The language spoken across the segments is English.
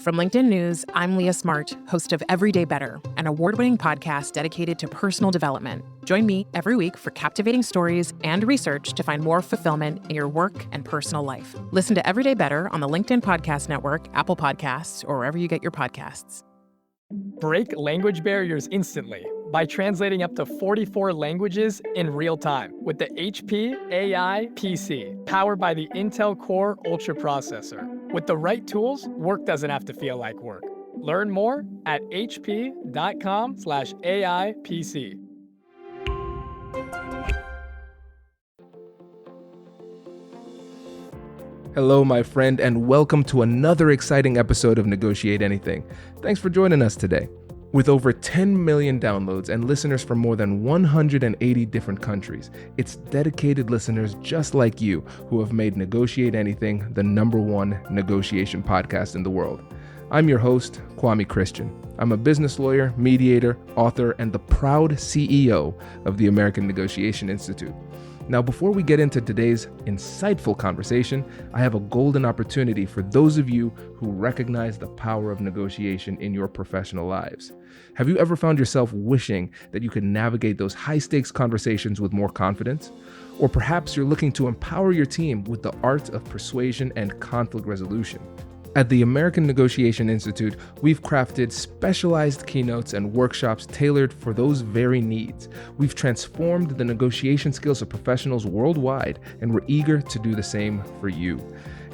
From LinkedIn News, I'm Leah Smart, host of Everyday Better, an award-winning podcast dedicated to personal development. Join me every week for captivating stories and research to find more fulfillment in your work and personal life. Listen to Everyday Better on the LinkedIn Podcast Network, Apple Podcasts, or wherever you get your podcasts. Break language barriers instantly by translating up to 44 languages in real time with the HP AI PC, powered by the Intel Core Ultra processor. With the right tools, work doesn't have to feel like work. Learn more at hp.com/AI PC. Hello, my friend, and welcome to another exciting episode of Negotiate Anything. Thanks for joining us today. With over 10 million downloads and listeners from more than 180 different countries, it's dedicated listeners just like you who have made Negotiate Anything the #1 negotiation podcast in the world. I'm your host, Kwame Christian. I'm a business lawyer, mediator, author, and the proud CEO of the American Negotiation Institute. Now, before we get into today's insightful conversation, I have a golden opportunity for those of you who recognize the power of negotiation in your professional lives. Have you ever found yourself wishing that you could navigate those high-stakes conversations with more confidence? Or perhaps you're looking to empower your team with the art of persuasion and conflict resolution. At the American Negotiation Institute, we've crafted specialized keynotes and workshops tailored for those very needs. We've transformed the negotiation skills of professionals worldwide, and we're eager to do the same for you.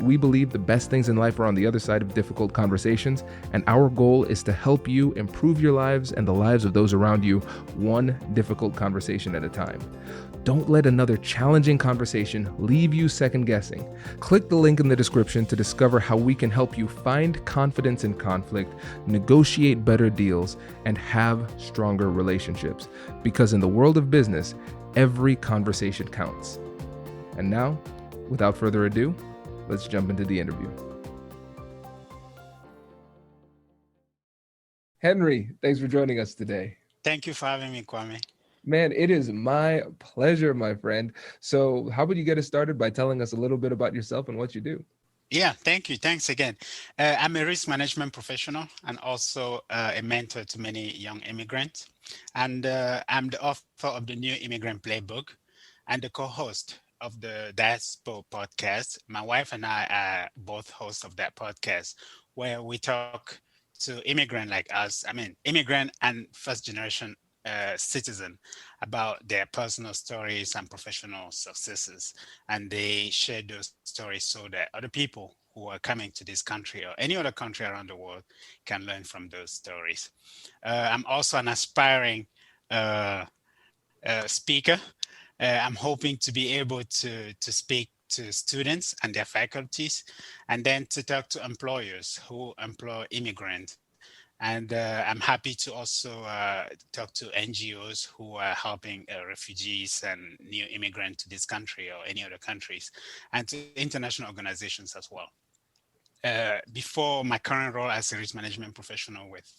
We believe the best things in life are on the other side of difficult conversations, and our goal is to help you improve your lives and the lives of those around you, one difficult conversation at a time. Don't let another challenging conversation leave you second guessing. Click the link in the description to discover how we can help you find confidence in conflict, negotiate better deals, and have stronger relationships. Because in the world of business, every conversation counts. And now, without further ado, let's jump into the interview. Henri, thanks for joining us today. Thank you for having me, Kwame. Man, it is my pleasure, my friend. So how about you get us started by telling us a little bit about yourself and what you do? Yeah, thank you. Thanks again. I'm a risk management professional and also a mentor to many young immigrants. And I'm the author of the new Immigrant Playbook and the co-host of the Diaspo podcast. My wife and I are both hosts of that podcast, where we talk to immigrant like us, immigrant and first generation citizen about their personal stories and professional successes. And they share those stories so that other people who are coming to this country or any other country around the world can learn from those stories. I'm also an aspiring speaker. I'm hoping to be able to speak to students and their faculties, and then to talk to employers who employ immigrants. And I'm happy to also talk to NGOs who are helping refugees and new immigrants to this country or any other countries, and to international organizations as well. Before my current role as a risk management professional with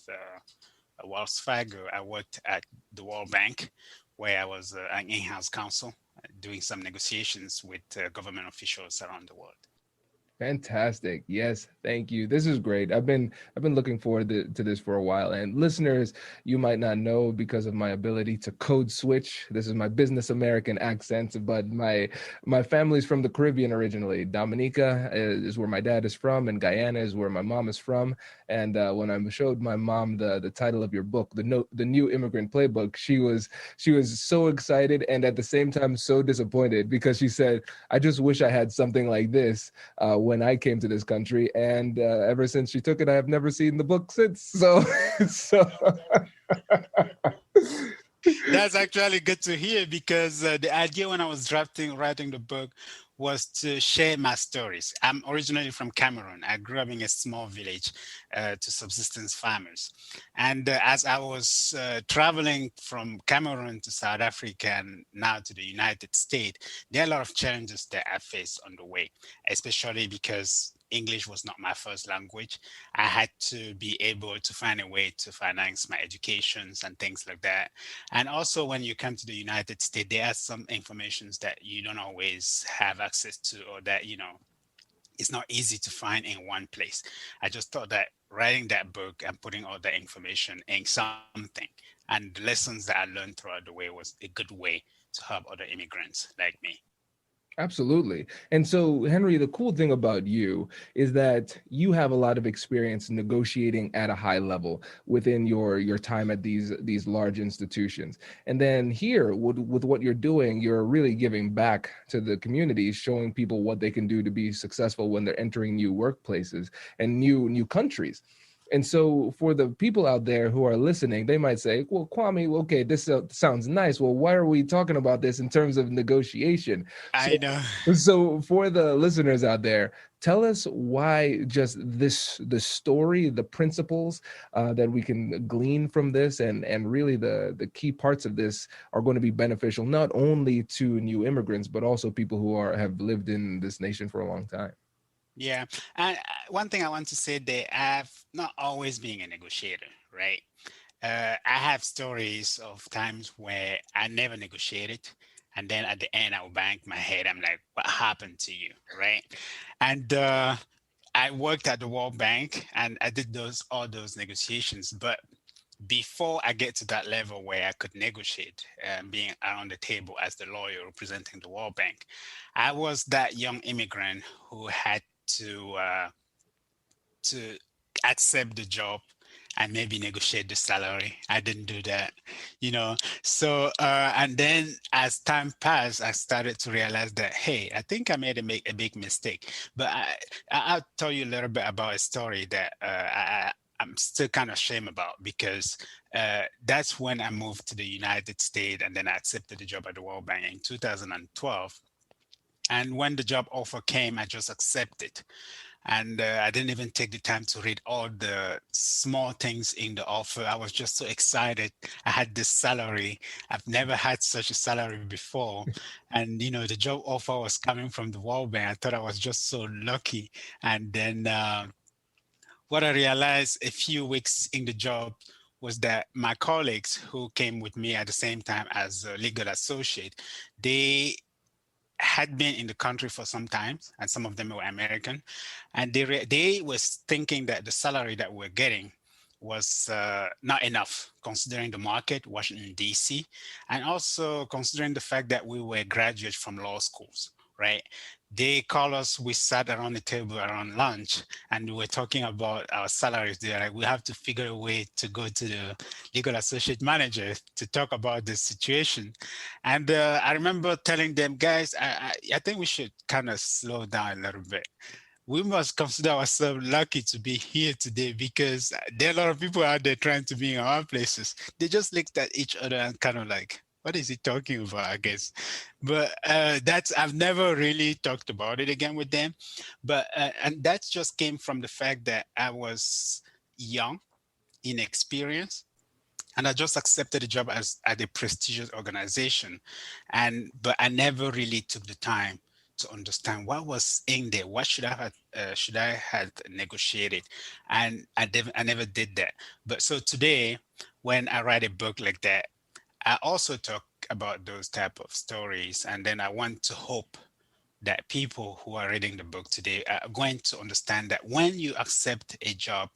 Wells Fargo, I worked at the World Bank, where I was an in-house counsel doing some negotiations with government officials around the world. Fantastic. Yes, thank you. This is great. I've been looking forward to this for a while. And listeners, you might not know because of my ability to code switch. This is my business American accent, but my family's from the Caribbean originally. Dominica is where my dad is from, and Guyana is where my mom is from. And when I showed my mom the title of your book, the new Immigrant Playbook, she was so excited and at the same time so disappointed, because she said, "I just wish I had something like this when I came to this country." And ever since she took it, I have never seen the book since. So That's actually good to hear, because the idea when I was writing the book was to share my stories. I'm originally from Cameroon. I grew up in a small village to subsistence farmers. And as I was traveling from Cameroon to South Africa and now to the United States, there are a lot of challenges that I faced on the way, especially because English was not my first language. I had to be able to find a way to finance my educations and things like that. And also when you come to the United States, there are some informations that you don't always have access to, or that, it's not easy to find in one place. I just thought that writing that book and putting all the information in something. And the lessons that I learned throughout the way was a good way to help other immigrants like me. Absolutely. And so, Henry, the cool thing about you is that you have a lot of experience negotiating at a high level within your time at these large institutions. And then here, with what you're doing, you're really giving back to the community, showing people what they can do to be successful when they're entering new workplaces and new countries. And so, for the people out there who are listening, they might say, well, Kwame, okay, this sounds nice. Well, why are we talking about this in terms of negotiation? So, I know. so for the listeners out there, tell us why just the story, the principles that we can glean from this, and really the key parts of this are going to be beneficial not only to new immigrants, but also people who have lived in this nation for a long time. Yeah. And one thing I want to say that I've not always been a negotiator, right? I have stories of times where I never negotiated. And then at the end, I will bang my head. I'm like, what happened to you? Right. And I worked at the World Bank and I did all those negotiations. But before I get to that level where I could negotiate, being around the table as the lawyer representing the World Bank, I was that young immigrant who had to accept the job and maybe negotiate the salary. I didn't do that, you know. So and then as time passed, I started to realize that hey, I think I made a big mistake. But I'll tell you a little bit about a story that I'm still kind of ashamed about because that's when I moved to the United States and then I accepted the job at the World Bank in 2012. And when the job offer came, I just accepted. And I didn't even take the time to read all the small things in the offer. I was just so excited. I had this salary. I've never had such a salary before. And, you know, the job offer was coming from the World Bank. I thought I was just so lucky. And then what I realized a few weeks in the job was that my colleagues who came with me at the same time as a legal associate, they had been in the country for some time, and some of them were American, and they was thinking that the salary that we're getting was not enough, considering the market, Washington D.C., and also considering the fact that we were graduates from law schools, right? They call us. We sat around the table around lunch, and we were talking about our salaries. They're like, we have to figure a way to go to the legal associate manager to talk about this situation. And I remember telling them, guys, I think we should kind of slow down a little bit. We must consider ourselves lucky to be here today because there are a lot of people out there trying to be in our places. They just looked at each other and kind of like, what is he talking about, I guess. But I've never really talked about it again with them. But and that just came from the fact that I was young, inexperienced, and I just accepted the job as at a prestigious organization, but I never really took the time to understand what was in there. What should I have negotiated, and I never did that. But so today, when I write a book like that, I also talk about those type of stories, and then I want to hope that people who are reading the book today are going to understand that when you accept a job,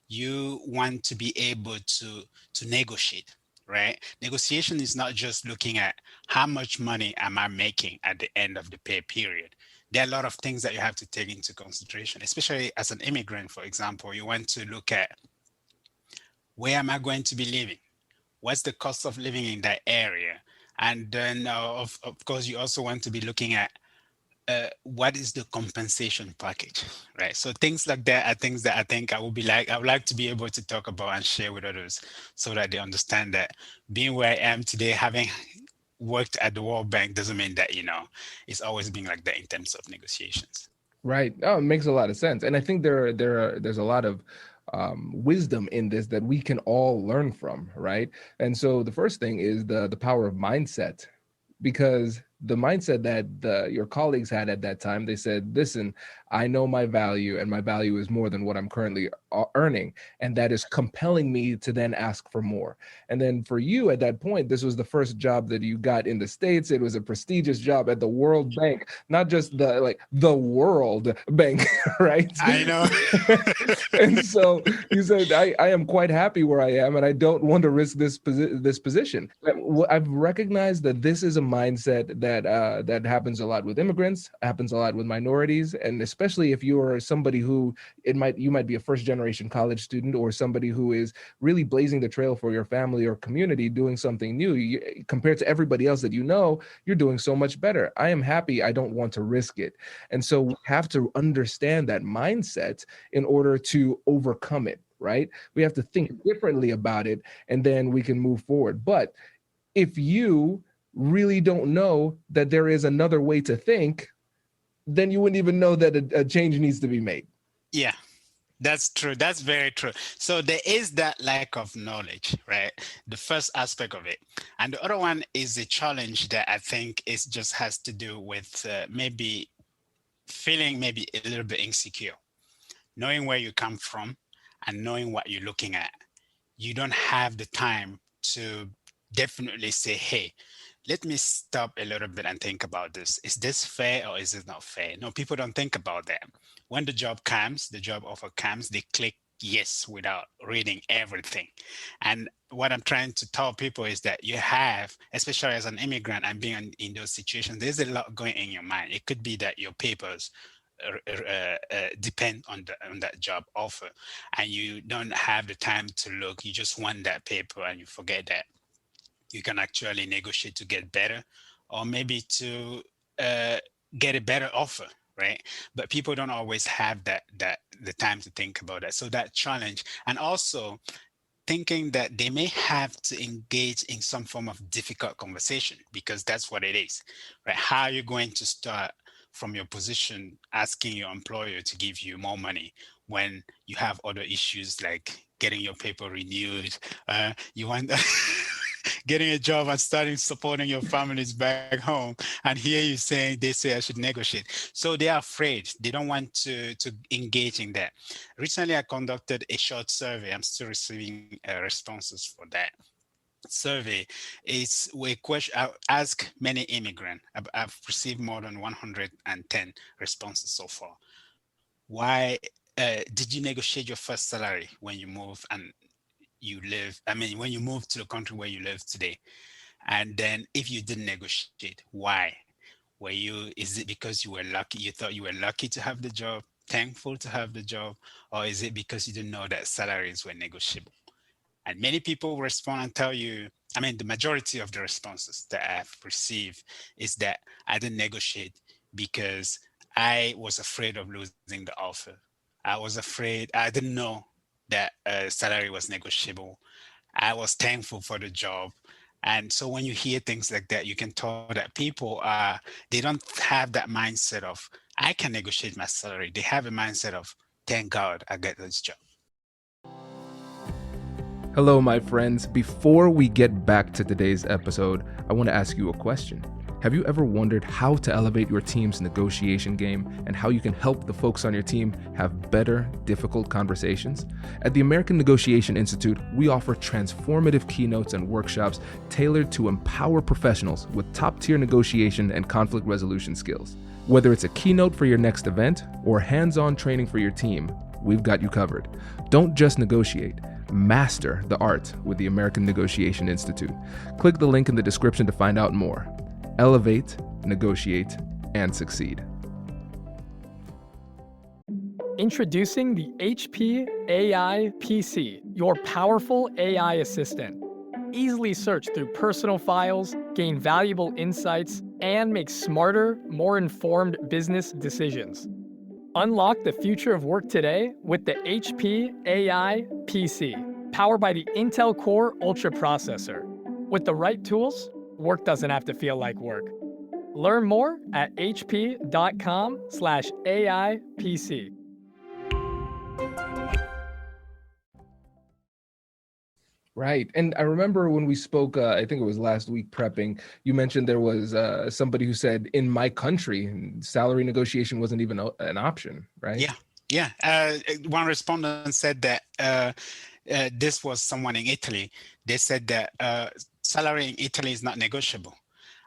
you want to be able to negotiate, right? Negotiation is not just looking at how much money am I making at the end of the pay period. There are a lot of things that you have to take into consideration, especially as an immigrant, for example. You want to look at where am I going to be living? What's the cost of living in that area? And then, of course, you also want to be looking at what is the compensation package, right? So things like that are things that I think I would like to be able to talk about and share with others so that they understand that being where I am today, having worked at the World Bank doesn't mean that, you know, it's always been like that in terms of negotiations. Right. Oh, it makes a lot of sense. And I think there's a lot of wisdom in this that we can all learn from, right? And so the first thing is the power of mindset, because the mindset that your colleagues had at that time, they said, listen, I know my value, and my value is more than what I'm currently earning. And that is compelling me to then ask for more. And then for you at that point, this was the first job that you got in the States. It was a prestigious job at the World Bank, not just the World Bank, right? I know. And so you said, I am quite happy where I am, and I don't want to risk this position. I've recognized that this is a mindset that happens a lot with immigrants, happens a lot with minorities, and especially if you are somebody who you might be a first generation college student, or somebody who is really blazing the trail for your family or community, doing something new. Compared to everybody else that you're doing so much better. I am happy. I don't want to risk it. And so we have to understand that mindset in order to overcome it, right? We have to think differently about it, and then we can move forward. But if you really don't know that there is another way to think, then you wouldn't even know that a change needs to be made. Yeah, that's true. That's very true. So there is that lack of knowledge, right? The first aspect of it. And the other one is the challenge that I think is just has to do with maybe feeling maybe a little bit insecure, knowing where you come from and knowing what you're looking at. You don't have the time to definitely say, hey, let me stop a little bit and think about this. Is this fair or is it not fair? No, people don't think about that. When the job comes, the job offer comes, they click yes without reading everything. And what I'm trying to tell people is that you have, especially as an immigrant and being in those situations, there's a lot going in your mind. It could be that your papers depend on that job offer, and you don't have the time to look. You just want that paper and you forget that you can actually negotiate to get better, or maybe to get a better offer, right? But people don't always have the time to think about that. So that challenge, and also thinking that they may have to engage in some form of difficult conversation, because that's what it is, right? How are you going to start from your position asking your employer to give you more money when you have other issues like getting your paper renewed? You want getting a job and starting supporting your families back home, and here you saying they say I should negotiate. So they are afraid. They don't want to engage in that. Recently, I conducted a short survey. I'm still receiving responses for that survey. It's a question I ask many immigrants. I've received more than 110 responses so far. Why did you negotiate your first salary when you move and when you move to the country where you live today? And then if you didn't negotiate, why? Is it because you were lucky? You thought you were lucky to have the job, thankful to have the job, or is it because you didn't know that salaries were negotiable? And many people will respond and tell you, the majority of the responses that I've received is that I didn't negotiate because I was afraid of losing the offer. I was afraid, I didn't know that salary was negotiable. I was thankful for the job. And so when you hear things like that, you can tell that people they don't have that mindset of, I can negotiate my salary. They have a mindset of, thank God I get this job. Hello, my friends. Before we get back to today's episode, I want to ask you a question. Have you ever wondered how to elevate your team's negotiation game and how you can help the folks on your team have better, difficult conversations? At the American Negotiation Institute, we offer transformative keynotes and workshops tailored to empower professionals with top-tier negotiation and conflict resolution skills. Whether it's a keynote for your next event or hands-on training for your team, we've got you covered. Don't just negotiate. Master the art with the American Negotiation Institute. Click the link in the description to find out more. Elevate, negotiate, and succeed. Introducing the HP AI PC, your powerful AI assistant. Easily search through personal files, gain valuable insights, and make smarter, more informed business decisions. Unlock the future of work today with the HP AI PC, powered by the Intel Core Ultra processor. With the right tools, work doesn't have to feel like work. Learn more at hp.com/AIPC. Right. And I remember when we spoke, I think it was last week prepping, you mentioned there was somebody who said in my country, salary negotiation wasn't even an option, right? Yeah, yeah. One respondent said that this was someone in Italy. They said that salary in Italy is not negotiable.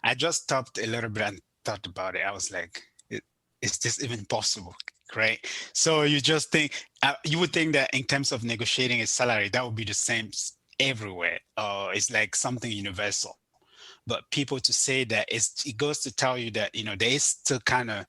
I just stopped a little bit and thought about it. I was like, is this even possible? Right. So you just think, you would think that in terms of negotiating a salary, that would be the same everywhere. It's like something universal. But people to say that, it goes to tell you that, there is still kind of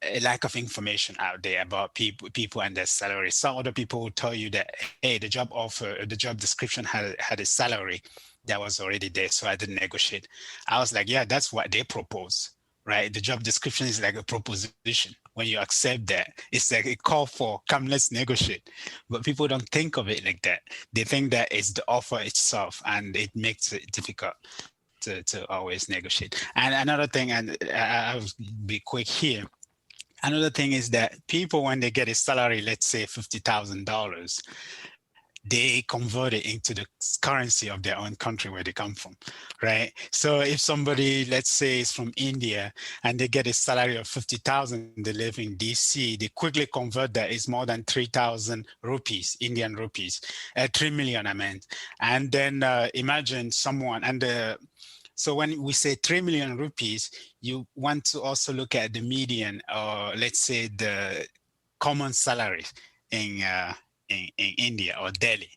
a lack of information out there about people and their salary. Some other people will tell you that, hey, the job offer, the job description had a salary that was already there, so I didn't negotiate. I was like, yeah, that's what they propose, right? The job description is like a proposition. When you accept that, it's like a call for, come, let's negotiate. But people don't think of it like that. They think that it's the offer itself, and it makes it difficult to always negotiate. And another thing, and I'll be quick here. Another thing is that people, when they get a salary, let's say $50,000, they convert it into the currency of their own country where they come from, right? So if somebody, let's say, is from India and they get a salary of 50,000, they live in DC, they quickly convert that. It's more than 3,000 rupees, Indian rupees, 3 million, I meant. And then imagine someone, so when we say 3 million rupees, you want to also look at the median, or let's say the common salary in India or Delhi,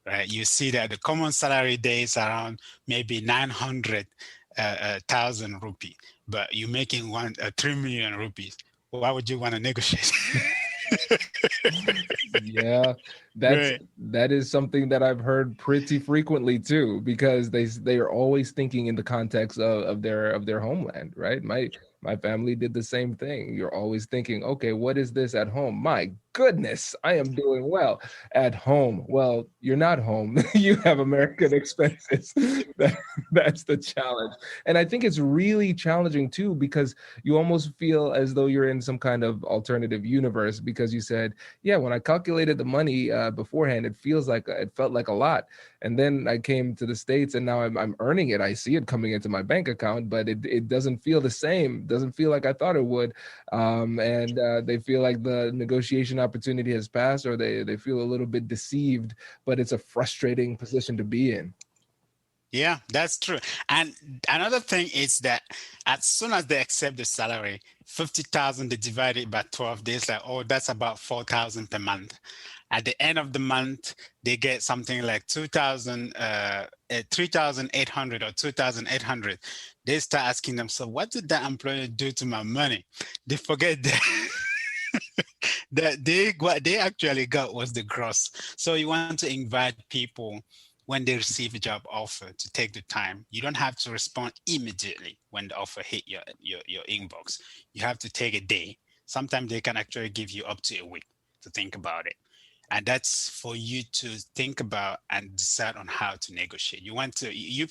right? You see that the common salary there is around maybe 900,000 rupee, but you're making 3 million rupees. Why would you want to negotiate? Yeah, Right. that is something that I've heard pretty frequently too, because they are always thinking in the context of their homeland, right? My family did the same thing. You're always thinking, okay, what is this at home? My goodness, I am doing well at home. Well, you're not home. You have American expenses. That, that's the challenge. And I think it's really challenging too, because you almost feel as though you're in some kind of alternative universe, because you said, yeah, when I calculated the money beforehand, it felt like a lot. And then I came to the States, and now I'm earning it. I see it coming into my bank account, but it doesn't feel the same. Doesn't feel like I thought it would. And they feel like the negotiation opportunity has passed, or they feel a little bit deceived, but it's a frustrating position to be in. Yeah, that's true. And another thing is that as soon as they accept the salary, 50,000, they divide it by 12 days, like, oh, that's about 4,000 per month. At the end of the month, they get something like 3,800 or 2,800. They start asking themselves, what did that employer do to my money? They forget that that what they actually got was the gross. So you want to invite people, when they receive a job offer, to take the time. You don't have to respond immediately when the offer hit your inbox. You have to take a day. Sometimes they can actually give you up to a week to think about it. And that's for you to think about and decide on how to negotiate. You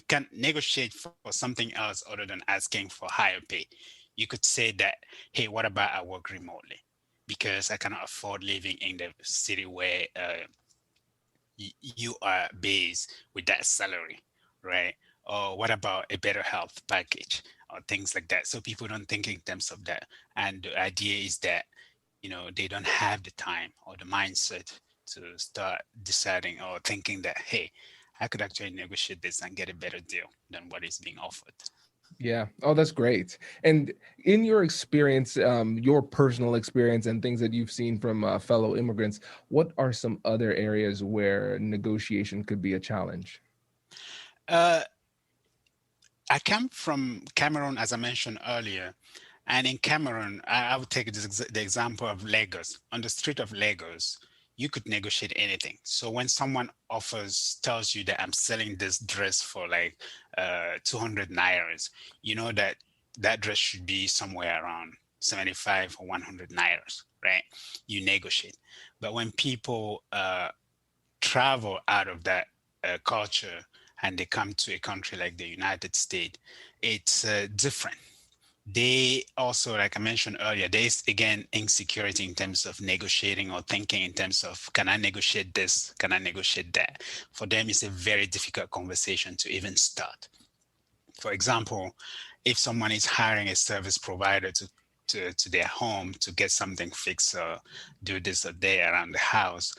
can negotiate for something else other than asking for higher pay. You could say that, hey, what about I work remotely? Because I cannot afford living in the city where you are based with that salary, right? Or what about a better health package or things like that? So people don't think in terms of that. And the idea is that, they don't have the time or the mindset to start deciding or thinking that, hey, I could actually negotiate this and get a better deal than what is being offered. Yeah. Oh, that's great. And in your experience, your personal experience and things that you've seen from fellow immigrants, what are some other areas where negotiation could be a challenge? Uh, I come from Cameroon, as I mentioned earlier. And in Cameroon, I would take the example of Lagos. On the street of Lagos, you could negotiate anything. So when someone tells you that I'm selling this dress for like 200 nairas, you know that that dress should be somewhere around 75 or 100 nairas, right? You negotiate. But when people travel out of that culture and they come to a country like the United States, it's different. they also, like I mentioned earlier, there's again insecurity in terms of negotiating or thinking in terms of, can I negotiate this? Can I negotiate that? For them, it's a very difficult conversation to even start. For example, if someone is hiring a service provider to their home to get something fixed or do this or that around the house,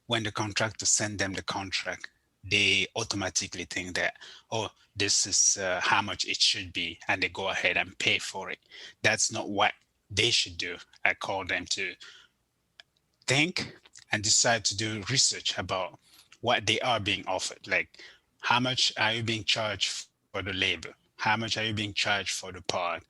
when the contractor send them the contract, they automatically think that, oh, this is how much it should be, and they go ahead and pay for it. That's not what they should do. I call them to think and decide to do research about what they are being offered. Like, how much are you being charged for the labor? How much are you being charged for the part?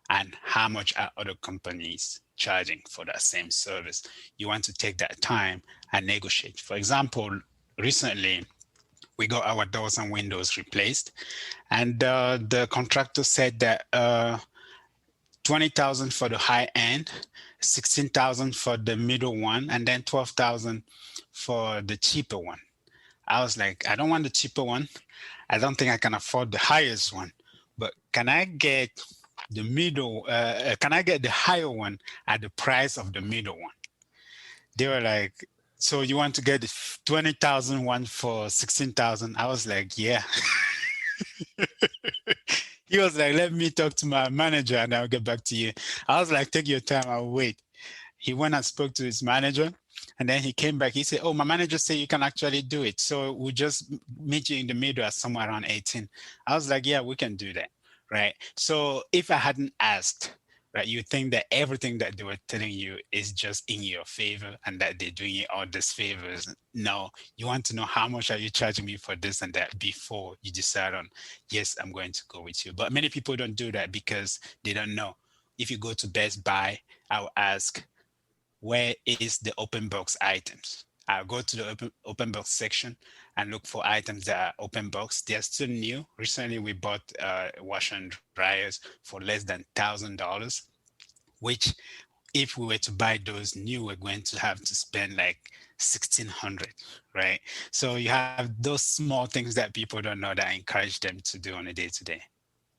And how much are other companies charging for that same service? You want to take that time and negotiate. For example, recently we got our doors and windows replaced, and the contractor said that 20,000 for the high end, 16,000 for the middle one, and then 12,000 for the cheaper one. I was like, I don't want the cheaper one. I don't think I can afford the highest one, but can I get the middle? Can I get the higher one at the price of the middle one? They were like, so you want to get the 20,000 one for 16,000? I was like, yeah. He was like, let me talk to my manager and I'll get back to you. I was like, take your time, I'll wait. He went and spoke to his manager, and then he came back. He said, oh, my manager said you can actually do it. So we'll just meet you in the middle at somewhere around 18. I was like, yeah, we can do that. Right. So if I hadn't asked, right, you think that everything that they were telling you is just in your favor and that they're doing you all these favors. No, you want to know how much are you charging me for this and that before you decide on, yes, I'm going to go with you. But many people don't do that because they don't know. If you go to Best Buy, I'll ask, where is the open box items? I'll go to the open box section and look for items that are open box. They're still new. Recently, we bought washer and dryers for less than $1,000, which if we were to buy those new, we're going to have to spend like 1,600, right? So you have those small things that people don't know that I encourage them to do on a day-to-day.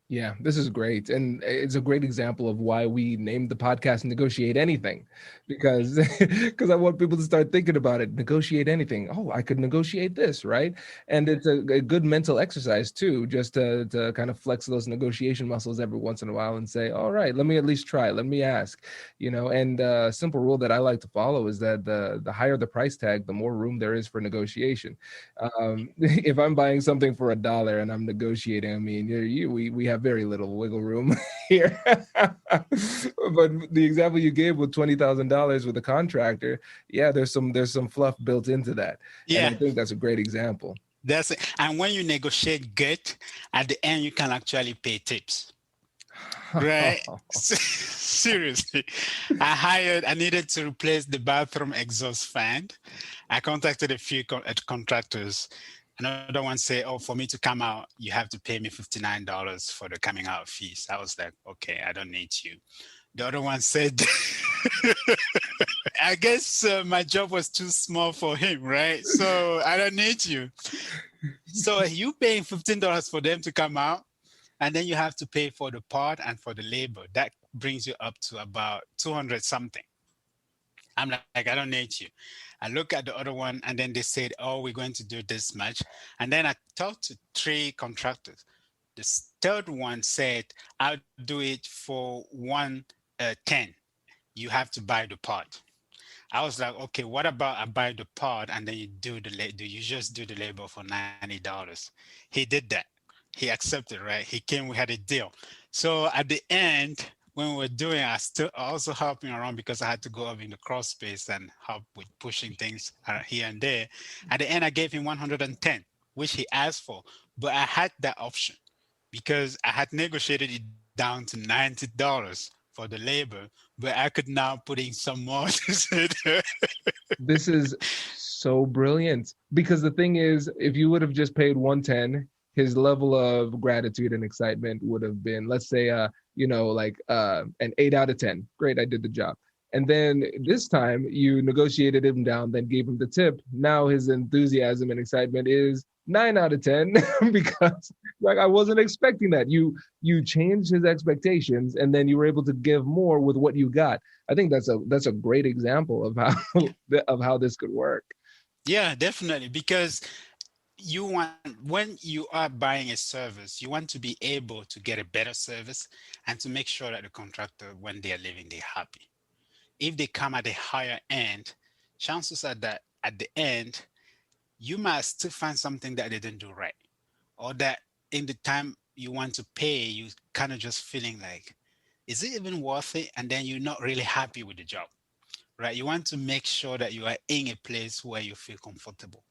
Yeah, this is great. And it's a great example of why we named the podcast Negotiate Anything, because I want people to start thinking about it. Negotiate anything. Oh, I could negotiate this, right? And it's a good mental exercise too, just to kind of flex those negotiation muscles every once in a while and say, all right, let me at least try. Let me ask, and a simple rule that I like to follow is that the higher the price tag, the more room there is for negotiation. If I'm buying something for $1 and I'm negotiating, I mean, we have very little wiggle room here. But the example you gave with $20,000 with a contractor, yeah, there's some fluff built into that. Yeah, and I think that's a great example. That's it. And when you negotiate good, at the end you can actually pay tips. Right? Seriously. I needed to replace the bathroom exhaust fan. I contacted a few contractors. Another one said, oh, for me to come out, you have to pay me $59 for the coming out fees. I was like, okay, I don't need you. The other one said, I guess my job was too small for him, right? So I don't need you. So you paying $15 for them to come out, and then you have to pay for the part and for the labor. That brings you up to about 200 something. I'm like, I don't need you. I look at the other one, and then they said, oh, we're going to do this much. And then I talked to 3 contractors. The third one said, I'll do it for 110. You have to buy the part. I was like, okay, what about I buy the part and then you just do the labor for $90? He did that. He accepted, right? He came, we had a deal. So at the end, when we were doing, I still also helping around because I had to go up in the cross space and help with pushing things here and there. At the end, I gave him 110, which he asked for, but I had that option because I had negotiated it down to $90 for the labor, but I could now put in some more. This is so brilliant, because the thing is, if you would have just paid 110, his level of gratitude and excitement would have been, let's say, an 8 out of 10. Great, I did the job. And then this time you negotiated him down, then gave him the tip. Now his enthusiasm and excitement is 9 out of 10 because Like, I wasn't expecting that. You changed his expectations, and then you were able to give more with what you got. I think that's a great example of how of how this could work. Yeah, definitely. Because you want, when you are buying a service, you want to be able to get a better service and to make sure that the contractor, when they are leaving, they're happy. If they come at a higher end, chances are that at the end, you might still find something that they didn't do right, or that in the time you want to pay, you kind of just feeling like, is it even worth it? And then you're not really happy with the job, right? You want to make sure that you are in a place where you feel comfortable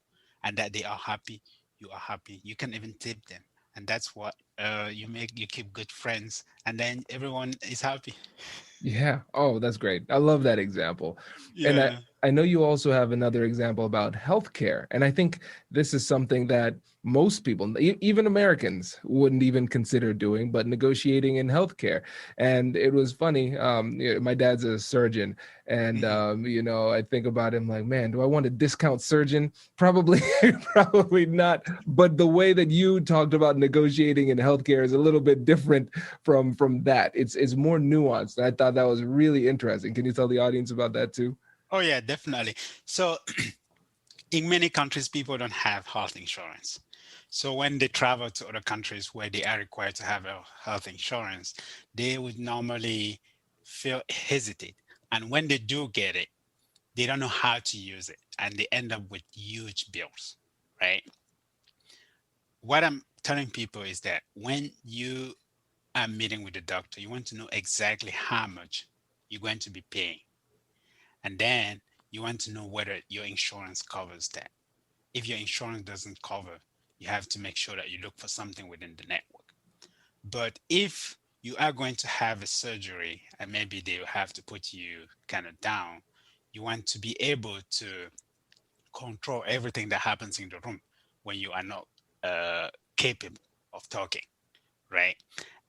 and that they are happy. You are happy. You can even tip them. And that's what you keep good friends, and then everyone is happy. Yeah. Oh, that's great. I love that example. And Yeah. I know you also have another example about healthcare. And I think this is something that most people, even Americans, wouldn't even consider doing, but negotiating in healthcare. And it was funny. My dad's a surgeon. And, Mhm. I think about him like, man, do I want a discount surgeon? Probably, probably not. But the way that you talked about negotiating in healthcare is a little bit different from that. It's more nuanced. I thought that was really interesting. Can you tell the audience about that too? Oh yeah, definitely. So in many countries, people don't have health insurance. So when they travel to other countries where they are required to have a health insurance, they would normally feel hesitate. And when they do get it, they don't know how to use it, and they end up with huge bills, right? What I'm telling people is that when you are meeting with the doctor, you want to know exactly how much you're going to be paying. And then you want to know whether your insurance covers that. If your insurance doesn't cover, you have to make sure that you look for something within the network. But if you are going to have a surgery and maybe they will have to put you kind of down, you want to be able to control everything that happens in the room when you are not capable of talking, right?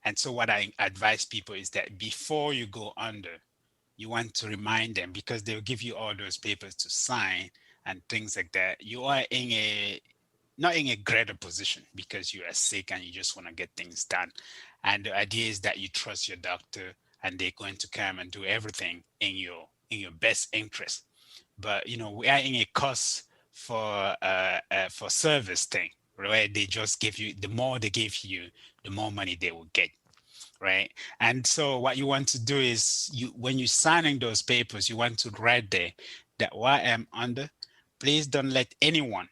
And so, what I advise people is that before you go under, you want to remind them, because they'll give you all those papers to sign and things like that. You are in a not in a greater position because you are sick and you just want to get things done. And the idea is that you trust your doctor and they're going to come and do everything in your best interest. But we are in a cost for service thing, where they just give you, the more they give you, the more money they will get, right? And so what you want to do is, when you're signing those papers, you want to write there that while I'm under, please don't let anyone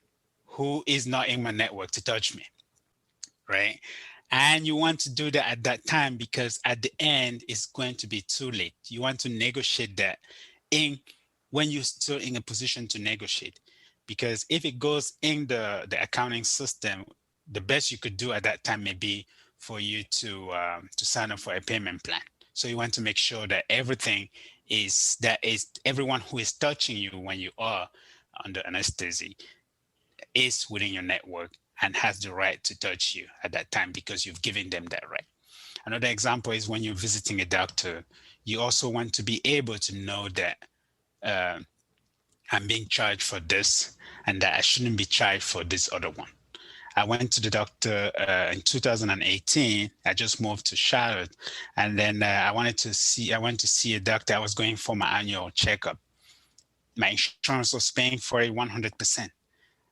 who is not in my network to touch me, right? And you want to do that at that time, because at the end it's going to be too late. You want to negotiate that in when you're still in a position to negotiate, because if it goes in the accounting system, the best you could do at that time may be for you to sign up for a payment plan. So you want to make sure that everyone who is touching you when you are under anesthesia is within your network and has the right to touch you at that time, because you've given them that right. Another example is when you're visiting a doctor, you also want to be able to know that uh, I'm being charged for this and that I shouldn't be charged for this other one. I went to the doctor in 2018. I just moved to Charlotte, and then I went to see a doctor. I was going for my annual checkup. My insurance was paying for it 100%.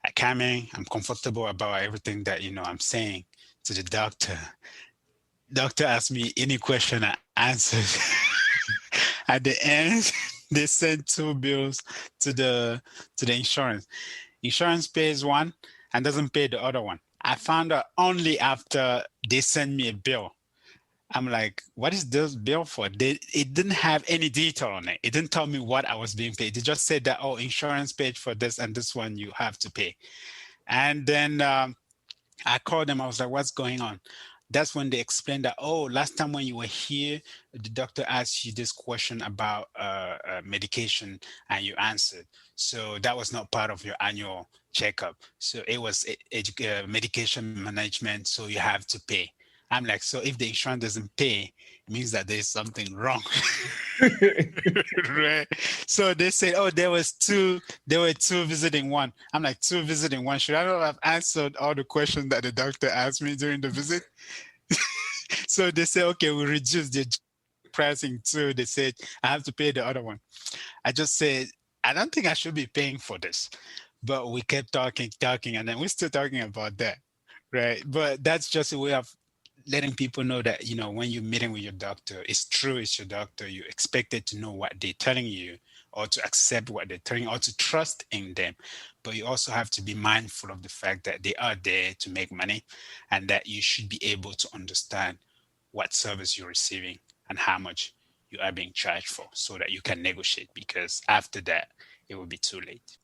I come in, I'm comfortable about everything that I'm saying to the doctor. Doctor asked me any question, I answered. At the end, they sent two bills to the insurance. Insurance pays one and doesn't pay the other one. I found out only after they sent me a bill. I'm like, what is this bill for? It didn't have any detail on it. It didn't tell me what I was being paid. It just said that, oh, insurance paid for this and this one you have to pay. And then I called them. I was like, what's going on? That's when they explained that, oh, last time when you were here, the doctor asked you this question about medication and you answered. So that was not part of your annual checkup. So it was medication management. So you have to pay. I'm like, so if the insurance doesn't pay, it means that there's something wrong. Right. So they said, oh, there were two visiting one. I'm like, two visiting one. Should I not have answered all the questions that the doctor asked me during the visit? So they said, okay, we reduced the pricing too. They said, I have to pay the other one. I just said, I don't think I should be paying for this. But we kept talking, and then we're still talking about that. Right. But that's just a way of letting people know that, when you're meeting with your doctor, it's true, it's your doctor. You expected to know what they're telling you, or to accept what they're telling you, or to trust in them. But you also have to be mindful of the fact that they are there to make money, and that you should be able to understand what service you're receiving and how much you are being charged for, so that you can negotiate, because after that, it will be too late.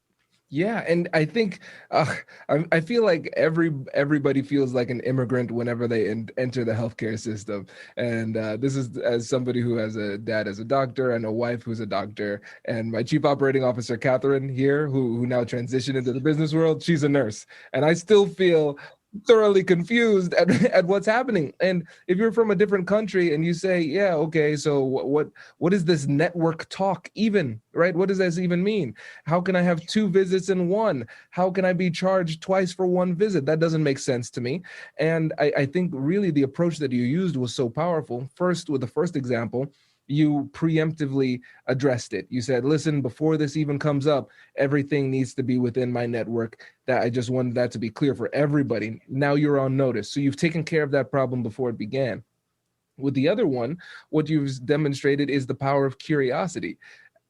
Yeah, and I think I feel like everybody feels like an immigrant whenever they enter the healthcare system. And this is as somebody who has a dad as a doctor and a wife who's a doctor, and my chief operating officer Catherine here, who now transitioned into the business world, she's a nurse, and I still feel thoroughly confused at what's happening. And if you're from a different country and you say, yeah, okay, so what is this network talk even, right? What does this even mean? How can I have two visits in one? How can I be charged twice for one visit? That doesn't make sense to me. And I think really the approach that you used was so powerful. First, with the first example, you preemptively addressed it. You said, listen, before this even comes up, everything needs to be within my network. That I just wanted that to be clear for everybody. Now you're on notice. So you've taken care of that problem before it began. With the other one, what you've demonstrated is the power of curiosity.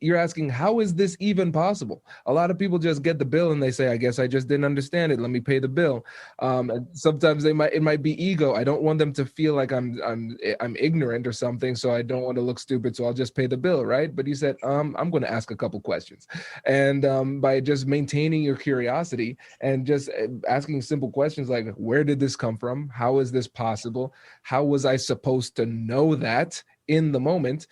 You're asking, how is this even possible? A lot of people just get the bill and they say, I guess I just didn't understand it. Let me pay the bill. And sometimes it might be ego. I don't want them to feel like I'm ignorant or something, so I don't want to look stupid, so I'll just pay the bill, right? But you said, I'm going to ask a couple questions. And by just maintaining your curiosity and just asking simple questions like, where did this come from? How is this possible? How was I supposed to know that in the moment?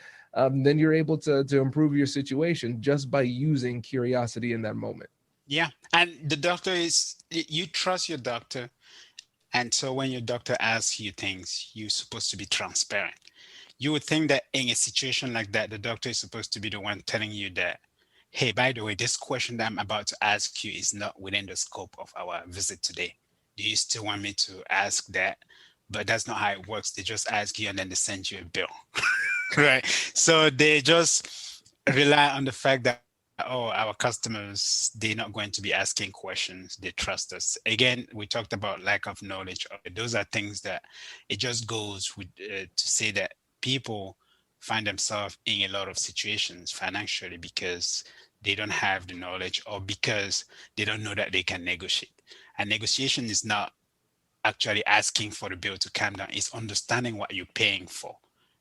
Then you're able to improve your situation just by using curiosity in that moment. Yeah. And the doctor you trust your doctor. And so when your doctor asks you things, you're supposed to be transparent. You would think that in a situation like that, the doctor is supposed to be the one telling you that, hey, by the way, this question that I'm about to ask you is not within the scope of our visit today. Do you still want me to ask that? But that's not how it works. They just ask you and then they send you a bill. Right. So they just rely on the fact that, oh, our customers, they're not going to be asking questions. They trust us. Again, we talked about lack of knowledge. Those are things that it just goes with to say that people find themselves in a lot of situations financially because they don't have the knowledge, or because they don't know that they can negotiate. And negotiation is not actually asking for the bill to come down. It's understanding what you're paying for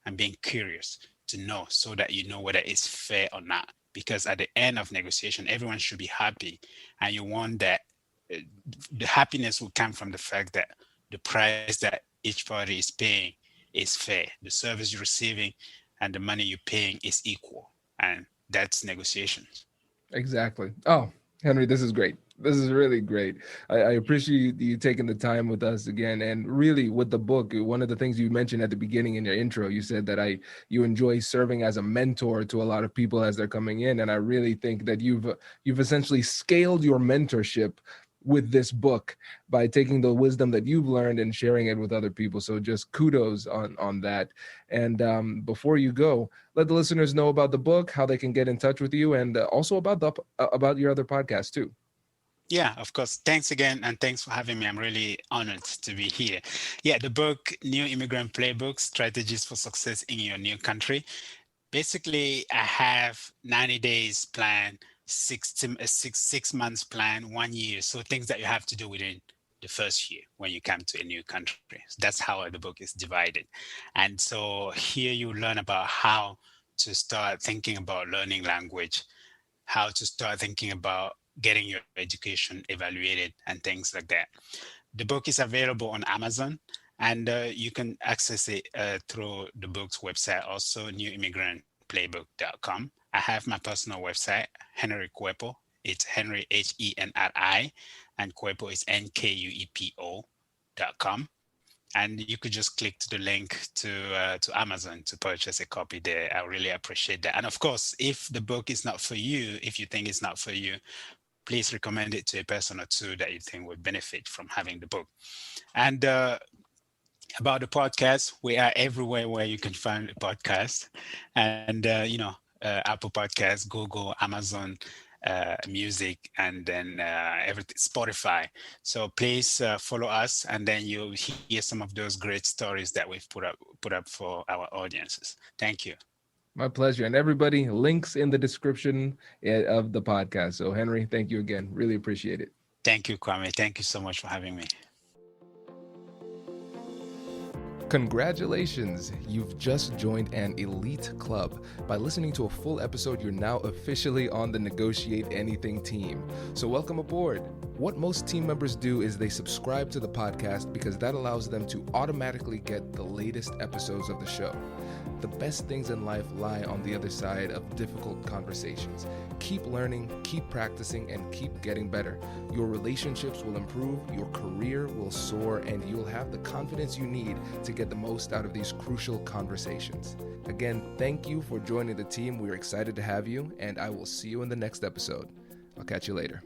and being curious to know, so that you know whether it's fair or not. Because at the end of negotiation, everyone should be happy, and you want that the happiness will come from the fact that the price that each party is paying is fair. The service you're receiving and the money you're paying is equal, and that's negotiations. Exactly. Oh, Henry, this is great. This is really great. I appreciate you taking the time with us again. And really, with the book, one of the things you mentioned at the beginning in your intro, you said that you enjoy serving as a mentor to a lot of people as they're coming in. And I really think that you've essentially scaled your mentorship with this book by taking the wisdom that you've learned and sharing it with other people. So just kudos on that. And before you go, let the listeners know about the book, how they can get in touch with you, and also about your other podcast too. Yeah, of course. Thanks again, and thanks for having me. I'm really honored to be here. Yeah, the book, New Immigrant Playbook, Strategies for Success in Your New Country. Basically, I have 90 days plan, 6 months plan, 1 year. So things that you have to do within the first year when you come to a new country. So that's how the book is divided. And so here you learn about how to start thinking about learning language, how to start thinking about getting your education evaluated and things like that. The book is available on Amazon, and you can access it through the book's website, also newimmigrantplaybook.com. I have my personal website, Henri Nkuepo. It's Henry, Henri, and Nkuepo is Nkuepo.com. and you could just click to the link to Amazon to purchase a copy there. I really appreciate that. And of course, if the book is not for you, if you think it's not for you, please recommend it to a person or two that you think would benefit from having the book. And about the podcast, we are everywhere where you can find a podcast, and Apple Podcasts, Google, Amazon Music, and then everything, Spotify. So please follow us, and then you'll hear some of those great stories that we've put up for our audiences. Thank you. My pleasure. And everybody, links in the description of the podcast. So Henry, thank you again. Really appreciate it. Thank you, Kwame. Thank you so much for having me. Congratulations! You've just joined an elite club. By listening to a full episode, you're now officially on the Negotiate Anything team. So welcome aboard. What most team members do is they subscribe to the podcast because that allows them to automatically get the latest episodes of the show. The best things in life lie on the other side of difficult conversations. Keep learning, keep practicing, and keep getting better. Your relationships will improve, your career will soar, and you'll have the confidence you need to get the most out of these crucial conversations. Again, thank you for joining the team. We're excited to have you, and I will see you in the next episode. I'll catch you later.